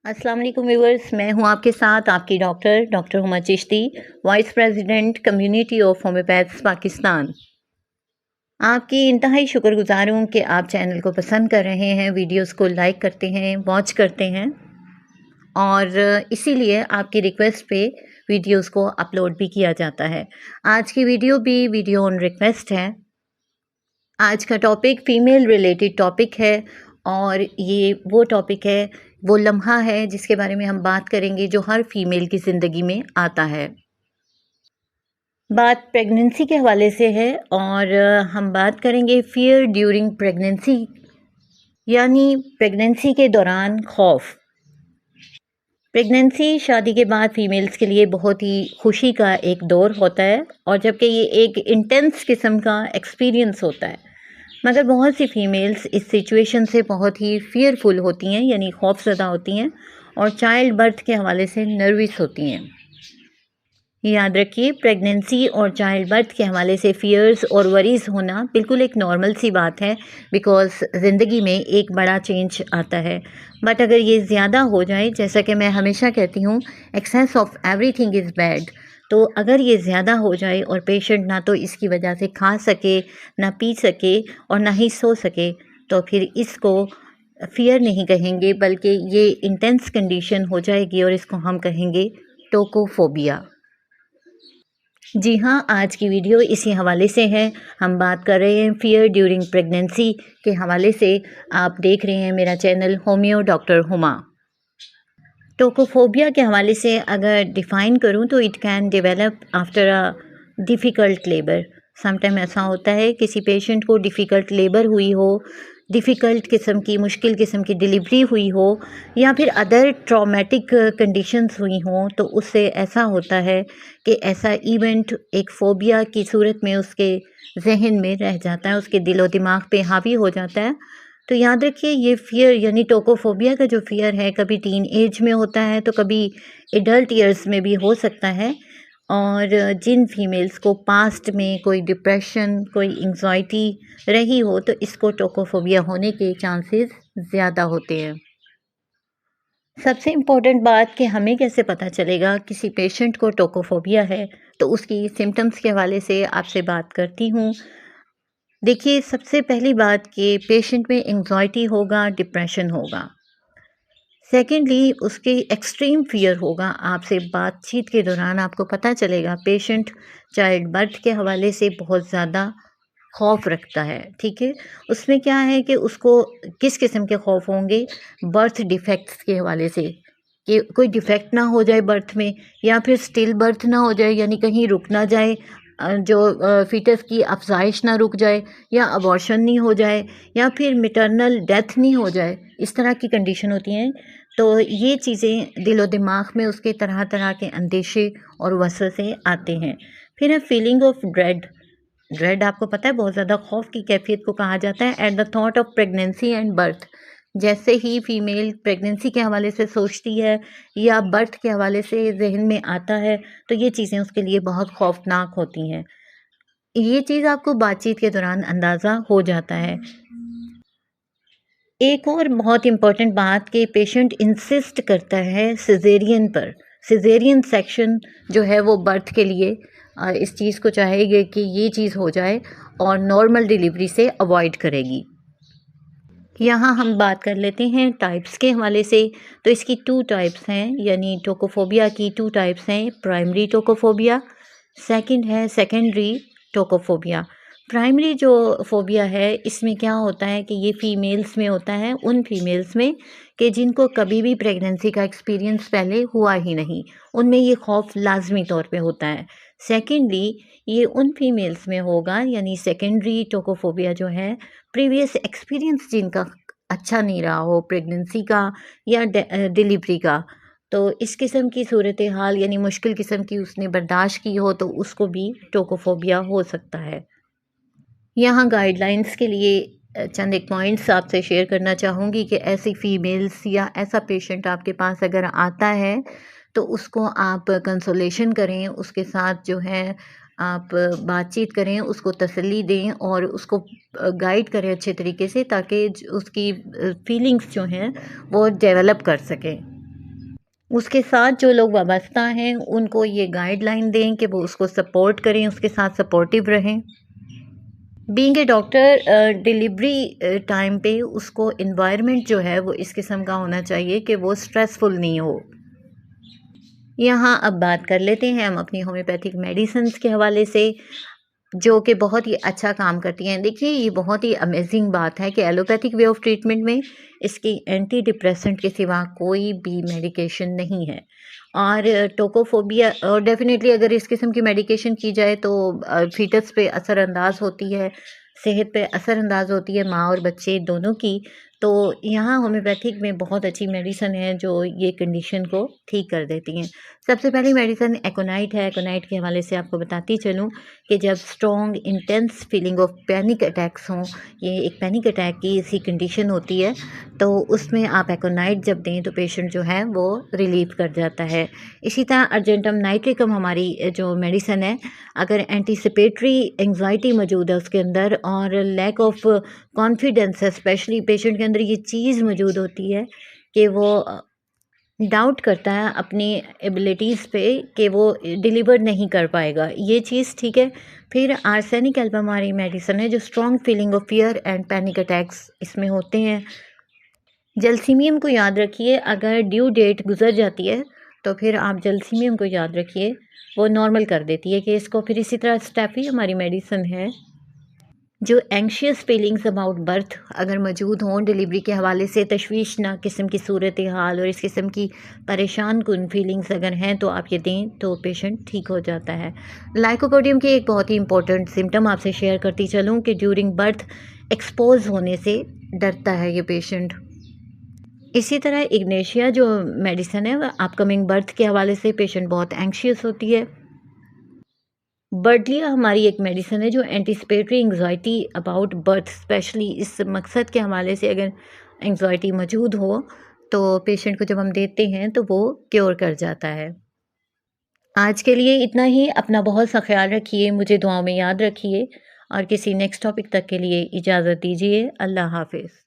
अस्सलाम वालेकुम व्यूअर्स, मैं हूं आपके साथ आपकी doctor Huma Chishti, vice president community of homeopaths Pakistan. आपकी इंतहाई शुक्रगुजार हूं कि आप चैनल को पसंद कर रहे हैं, वीडियोस को लाइक करते हैं, वॉच करते हैं और इसीलिए आपकी रिक्वेस्ट पे वीडियोस को अपलोड भी किया जाता है। आज की वीडियो भी वीडियो ऑन रिक्वेस्ट है। आज का टॉपिक फ़ीमेल रिलेटेड टॉपिक है और ये वो टॉपिक है, वो लम्हा है जिसके बारे में हम बात करेंगे जो हर फीमेल की ज़िंदगी में आता है। बात प्रेगनेंसी के हवाले से है और हम बात करेंगे फ़ियर ड्यूरिंग प्रेगनेंसी, यानी प्रेगनेंसी के दौरान खौफ। प्रेगनेंसी शादी के बाद फ़ीमेल्स के लिए बहुत ही खुशी का एक दौर होता है और जबकि ये एक इंटेंस किस्म का एक्सपीरियंस होता है, मगर बहुत सी फ़ीमेल्स इस सिचुएशन से बहुत ही फ़ियरफुल होती हैं, यानी खौफज़दा होती हैं और चाइल्ड बर्थ के हवाले से नर्वस होती हैं। याद रखिए, प्रेगनेंसी और चाइल्ड बर्थ के हवाले से फ़ियर्स और वरीज़ होना बिल्कुल एक नॉर्मल सी बात है, बिकॉज़ ज़िंदगी में एक बड़ा चेंज आता है। बट अगर ये ज़्यादा हो जाए, जैसा कि मैं हमेशा कहती हूँ, excess of everything is bad. तो अगर ये ज़्यादा हो जाए और पेशेंट ना तो इसकी वजह से खा सके, ना पी सके और ना ही सो सके, तो फिर इसको फ़ियर नहीं कहेंगे, बल्कि ये इंटेंस कंडीशन हो जाएगी और इसको हम कहेंगे टोकोफोबिया। जी हाँ, आज की वीडियो इसी हवाले से है। हम बात कर रहे हैं फ़ियर ड्यूरिंग प्रेगनेंसी के हवाले से। आप देख रहे हैं मेरा channel homeo doctor Huma. Tokophobia के हवाले से अगर डिफ़ाइन करूँ तो it can develop after a difficult labour. Sometime ऐसा होता है किसी पेशेंट को डिफ़िकल्ट लेबर हुई हो, डिफ़िकल्ट किस्म की, मुश्किल किस्म की डिलीवरी हुई हो या फिर अदर ट्रॉमेटिक कंडीशंस हुई हों, तो उससे ऐसा होता है कि ऐसा इवेंट एक फ़ोबिया की सूरत में उसके ज़हन में रह जाता है, उसके दिलो दिमाग पे हावी हो जाता है। तो याद रखिए, ये फ़ियर यानी टोकोफोबिया का जो फ़ियर है, कभी टीन एज में होता है तो कभी एडल्ट ईयर्स में भी हो सकता है। और जिन फीमेल्स को पास्ट में कोई डिप्रेशन, कोई एंग्ज़ायटी रही हो, तो इसको टोकोफोबिया होने के चांसेस ज़्यादा होते हैं। सबसे इम्पोर्टेंट बात कि हमें कैसे पता चलेगा किसी पेशेंट को टोकोफोबिया है, तो उसकी सिम्पटम्स के हवाले से आपसे बात करती हूँ। देखिए, सबसे पहली बात कि पेशेंट में एंग्ज़ायटी होगा, डिप्रेशन होगा। सेकेंडली, उसकी एक्सट्रीम फ़ियर होगा। आपसे बातचीत के दौरान आपको पता चलेगा पेशेंट चाइल्ड बर्थ के हवाले से बहुत ज़्यादा खौफ रखता है, ठीक है? उसमें क्या है कि उसको किस किस्म के खौफ होंगे, बर्थ डिफेक्ट्स के हवाले से, कि कोई डिफेक्ट ना हो जाए बर्थ में, या फिर स्टिल बर्थ ना हो जाए, यानी कहीं रुक ना जाए, जो फ़ीटस की अफ़ज़ाइश ना रुक जाए, या अबॉर्शन नहीं हो जाए, या फिर मैटरनल डेथ नहीं हो जाए। इस तरह की कंडीशन होती हैं। तो ये चीज़ें दिलो दिमाग में उसके तरह तरह के अंदेशे और वसवसे आते हैं। फिर है फीलिंग ऑफ ड्रेड। ड्रेड आपको पता है बहुत ज़्यादा खौफ की कैफियत को कहा जाता है, at the thought of pregnancy and birth. जैसे ही फीमेल प्रेगनेंसी के हवाले से सोचती है या बर्थ के हवाले से जहन में आता है, तो ये चीज़ें उसके लिए बहुत खौफनाक होती हैं। ये चीज़ आपको बातचीत के दौरान अंदाज़ा हो जाता है। एक और बहुत इम्पॉर्टेंट बात कि पेशेंट इंसिस्ट करता है सिज़ेरियन पर। सिज़ेरियन सेक्शन जो है वो बर्थ के लिए इस चीज़ को चाहेगी कि ये चीज़ हो जाए और नॉर्मल डिलीवरी से अवॉइड करेगी। यहाँ हम बात कर लेते हैं टाइप्स के हवाले से। तो इसकी 2 टाइप्स हैं, यानी टोकोफोबिया की 2 टाइप्स हैं। प्राइमरी टोकोफोबिया, सेकंड है सेकेंडरी टोकोफोबिया। प्राइमरी जो फ़ोबिया है, इसमें क्या होता है कि ये फ़ीमेल्स में होता है, उन फ़ीमेल्स में कि जिनको कभी भी प्रेगनेंसी का एक्सपीरियंस पहले हुआ ही नहीं, उनमें ये खौफ लाज़मी तौर पे होता है। सेकेंडली, ये उन फीमेल्स में होगा, यानी सेकेंडरी टोकोफोबिया जो है, प्रीवियस एक्सपीरियंस जिनका अच्छा नहीं रहा हो प्रेगनेंसी का या डिलीवरी का, तो इस किस्म की सूरत हाल, यानी मुश्किल किस्म की उसने बर्दाश्त की हो, तो उसको भी टोकोफोबिया हो सकता है। यहाँ गाइडलाइंस के लिए चंद एक पॉइंट्स आपसे शेयर करना चाहूँगी कि ऐसी फ़ीमेल्स या ऐसा पेशेंट आपके पास अगर आता है, तो उसको आप कंसोलेशन करें, उसके साथ जो है आप बातचीत करें, उसको तसल्ली दें और उसको गाइड करें अच्छे तरीके से, ताकि उसकी फीलिंग्स जो हैं वो डेवलप कर सकें। उसके साथ जो लोग वाबस्ता हैं उनको ये गाइडलाइन दें कि वो उसको सपोर्ट करें, उसके साथ सपोर्टिव रहें। Being a doctor delivery time पे उसको एनवायरनमेंट जो है वो इस किस्म का होना चाहिए कि वो स्ट्रेसफुल नहीं हो। यहाँ अब बात कर लेते हैं हम अपनी होम्योपैथिक मेडिसिन्स के हवाले से, जो कि बहुत ही अच्छा काम करती हैं। देखिए, ये बहुत ही अमेजिंग बात है कि एलोपैथिक वे ऑफ ट्रीटमेंट में इसकी एंटी डिप्रेसेंट के सिवा कोई भी मेडिकेशन नहीं है। और टोकोफोबिया और डेफ़िनेटली अगर इस किस्म की मेडिकेशन की जाए तो फ़ीटस पे असरअंदाज़ होती है, सेहत पे असरअंदाज़ होती है माँ और बच्चे दोनों की। तो यहाँ होम्योपैथिक में बहुत अच्छी मेडिसिन है जो ये कंडीशन को ठीक कर देती हैं। सबसे पहली मेडिसिन एकोनाइट है। एकोनाइट के हवाले से आपको बताती चलूँ कि जब strong intense feeling of panic attacks हों, ये एक पैनिक अटैक की ऐसी कंडीशन होती है, तो उसमें आप एकोनाइट जब दें तो पेशेंट जो है वो रिलीव कर जाता है। इसी तरह अर्जेंटम नाइट्रिकम हमारी जो मेडिसिन है, अगर एंटीसिपेटरी एंग्जाइटी मौजूद है उसके अंदर और लैक ऑफ कॉन्फिडेंस है, स्पेशली पेशेंट के अंदर ये चीज़ मौजूद होती है कि वो डाउट करता है अपनी एबिलिटीज़ पे कि वो डिलीवर नहीं कर पाएगा, ये चीज़ ठीक है। फिर आर्सेनिक एल्बम हमारी मेडिसिन है जो strong feeling of fear and panic attacks इसमें होते हैं। जलसीमियम को याद रखिए, अगर ड्यू डेट गुजर जाती है तो फिर आप जलसीमियम को याद रखिए, वो नॉर्मल कर देती है केस को। फिर इसी तरह स्टेफी हमारी मेडिसिन है जो एंग्शियस फीलिंग्स अबाउट बर्थ अगर मौजूद हों, डिलीवरी के हवाले से तशवीशनाक किस्म की सूरत हाल और इस किस्म की परेशान कुन फीलिंग्स अगर हैं तो आप ये दें तो पेशेंट ठीक हो जाता है। लाइकोपोडियम की एक बहुत ही इंपॉर्टेंट सिम्टम आपसे शेयर करती चलूँ कि ड्यूरिंग बर्थ एक्सपोज होने से डरता है ये पेशेंट। इसी तरह इग्नेशिया जो मेडिसिन है वह अपकमिंग बर्थ के हवाले से पेशेंट बहुत एंग्शियस होती है। बर्डलिया हमारी एक मेडिसिन है जो anticipatory anxiety about birth, specially इस मकसद के हवाले से अगर एंग्जाइटी मौजूद हो तो पेशेंट को जब हम देते हैं तो वो क्योर कर जाता है। आज के लिए इतना ही। अपना बहुत सा ख्याल रखिए, मुझे दुआओं में याद रखिए और किसी नेक्स्ट टॉपिक तक के लिए इजाज़त दीजिए। अल्लाह हाफ़िज़।